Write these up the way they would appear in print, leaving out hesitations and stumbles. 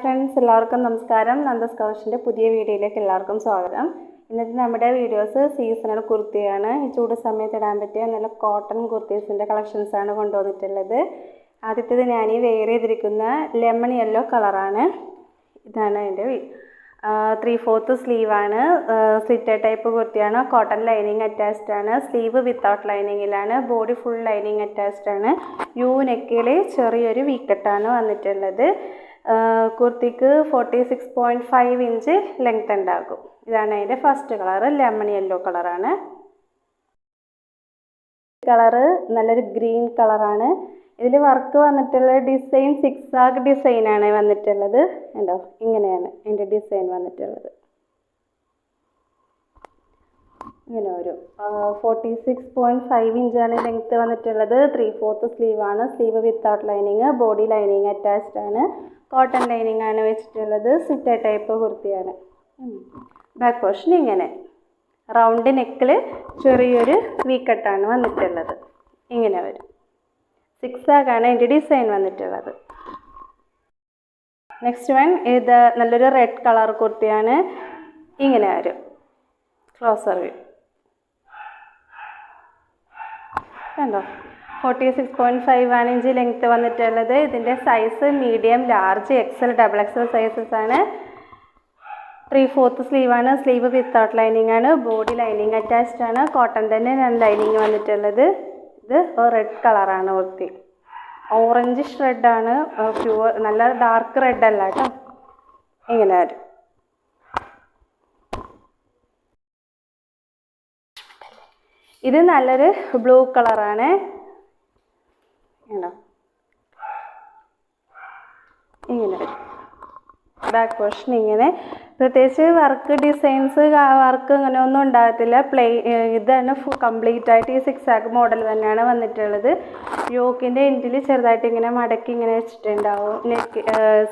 Friends, എല്ലാവർക്കും നമസ്കാരം. നന്ദസ് കൗഷിൻ്റെ പുതിയ വീഡിയോയിലേക്ക് എല്ലാവർക്കും സ്വാഗതം. ഇന്നത്തെ നമ്മുടെ വീഡിയോസ് സീസണൽ കുർത്തിയാണ്. ഈ ചൂട് സമയത്ത് ഇടാൻ പറ്റിയ നല്ല കോട്ടൺ കുർത്തീസിൻ്റെ കളക്ഷൻസാണ് കൊണ്ടുവന്നിട്ടുള്ളത്. ആദ്യത്തേത് ഞാൻ ഈ വെയർ ചെയ്തിരിക്കുന്ന ലെമൺ യെല്ലോ കളറാണ്. ഇതാണ് എൻ്റെ 3/4 സ്ലീവാണ്. സ്ലിറ്റർ ടൈപ്പ് കുർത്തിയാണ്. കോട്ടൺ ലൈനിങ് അറ്റാച്ച്ഡ് ആണ്. സ്ലീവ് വിത്തൗട്ട് ലൈനിങ്ങിലാണ്. ബോഡി ഫുൾ ലൈനിങ് അറ്റാച്ച്ഡ് ആണ്. യു നെക്കിൽ ചെറിയൊരു വീക്കട്ടാണ് വന്നിട്ടുള്ളത്. കുർത്തിക്ക് 46.5 ഇഞ്ച് ലെങ്ത് ഉണ്ടാകും. ഇതാണ് അതിൻ്റെ ഫസ്റ്റ് കളറ്. ലെമൺ യെല്ലോ കളറാണ്. കളറ് നല്ലൊരു ഗ്രീൻ കളറാണ്. ഇതിൽ വർക്ക് വന്നിട്ടുള്ള ഡിസൈൻ സിക്സാഗ് ഡിസൈനാണ് വന്നിട്ടുള്ളത്. ഉണ്ടോ, ഇങ്ങനെയാണ് ഇതിൻ്റെ ഡിസൈൻ വന്നിട്ടുള്ളത്. ഇങ്ങനെ ഒരു 46.5 ഇഞ്ചാണ് ലെങ്ത്ത് വന്നിട്ടുള്ളത്. 3/4 സ്ലീവാണ്. Sleeve without lining. Body lining attached ആണ്. കോട്ടൺ ലൈനിങ് ആണ് വെച്ചിട്ടുള്ളത്. സിറ്റർ ടൈപ്പ് കുർത്തിയാണ്. ബാക്ക് പോർഷൻ ഇങ്ങനെ റൗണ്ട് നെക്കിൽ ചെറിയൊരു വീക്കട്ടാണ് വന്നിട്ടുള്ളത്. ഇങ്ങനെ വരും. സിക്സാഗാണ് ഇതിൻ്റെ ഡിസൈൻ വന്നിട്ടുള്ളത്. നെക്സ്റ്റ് വൺ ഇത് നല്ലൊരു റെഡ് കളർ കുർത്തിയാണ്. ഇങ്ങനെ വരും ക്ലോസർ വ്യൂ. കണ്ടോ, 46.5 ഇഞ്ച് ലെങ്ത്ത് വന്നിട്ടുള്ളത്. ഇതിൻ്റെ size medium, large, XL, XXL sizes ആണ്. 3/4 സ്ലീവാണ്. സ്ലീവ് വിത്തൗട്ട് ലൈനിങ് ആണ്. ബോഡി ലൈനിങ് അറ്റാച്ച്ഡ് ആണ്. കോട്ടൺ തന്നെ ലൈനിങ് വന്നിട്ടുള്ളത്. ഇത് റെഡ് കളറാണ് കുർത്തി. ഓറഞ്ച് ഷ്രെഡാണ്. പ്യുവർ, നല്ല ഡാർക്ക് റെഡ് അല്ല കേട്ടോ. ഇങ്ങനെ വരും. ഇത് നല്ലൊരു ബ്ലൂ കളറാണ്. ഇങ്ങനെ വരും. ബാക്ക് പോർഷൻ ഇങ്ങനെ. പ്രത്യേകിച്ച് വർക്ക് ഡിസൈൻസ് വർക്ക് അങ്ങനെ ഒന്നും ഉണ്ടാകത്തില്ല. ഇതാണ് കംപ്ലീറ്റ് ആയിട്ട് ഈ സിക്സാഗ് മോഡൽ തന്നെയാണ് വന്നിട്ടുള്ളത്. യോക്കിൻ്റെ എൻഡിൽ ചെറുതായിട്ട് ഇങ്ങനെ മടക്കി ഇങ്ങനെ വെച്ചിട്ടുണ്ടാവും.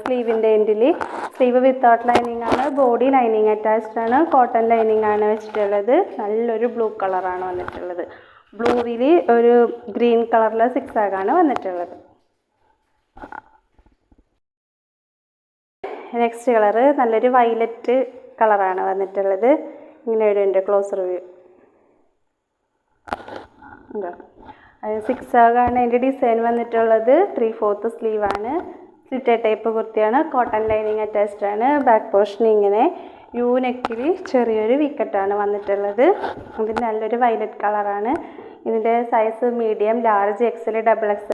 സ്ലീവിൻ്റെ എൻഡിൽ സ്ലീവ് വിത്തൗട്ട് ലൈനിങ് ആണ്. ബോഡി ലൈനിങ് അറ്റാച്ച്ഡ് ആണ്. കോട്ടൺ ലൈനിങ് ആണ് വെച്ചിട്ടുള്ളത്. നല്ലൊരു ബ്ലൂ കളറാണ് വന്നിട്ടുള്ളത്. ബ്ലൂവിൽ ഒരു ഗ്രീൻ കളറിലെ സിക്സാഗാണ് വന്നിട്ടുള്ളത്. നെക്സ്റ്റ് കളറ് നല്ലൊരു വയലറ്റ് കളറാണ് വന്നിട്ടുള്ളത്. ഇങ്ങനെ ഒരു എൻ്റെ ക്ലോസർ വ്യൂ. സിക്സാഗാണ് അതിൻ്റെ ഡിസൈൻ വന്നിട്ടുള്ളത്. 3/4 സ്ലീവാണ്. സ്ലിറ്റർ ടൈപ്പ് കുർത്തിയാണ്. കോട്ടൺ ലൈനിങ് അറ്റാച്ച്ഡ് ആണ്. ബാക്ക് പോർഷൻ ഇങ്ങനെ യു നെക്കിൽ ചെറിയൊരു വിക്കറ്റാണ് വന്നിട്ടുള്ളത്. ഇത് നല്ലൊരു വയലറ്റ് കളറാണ്. ഇതിൻ്റെ size medium, large, XL, XXL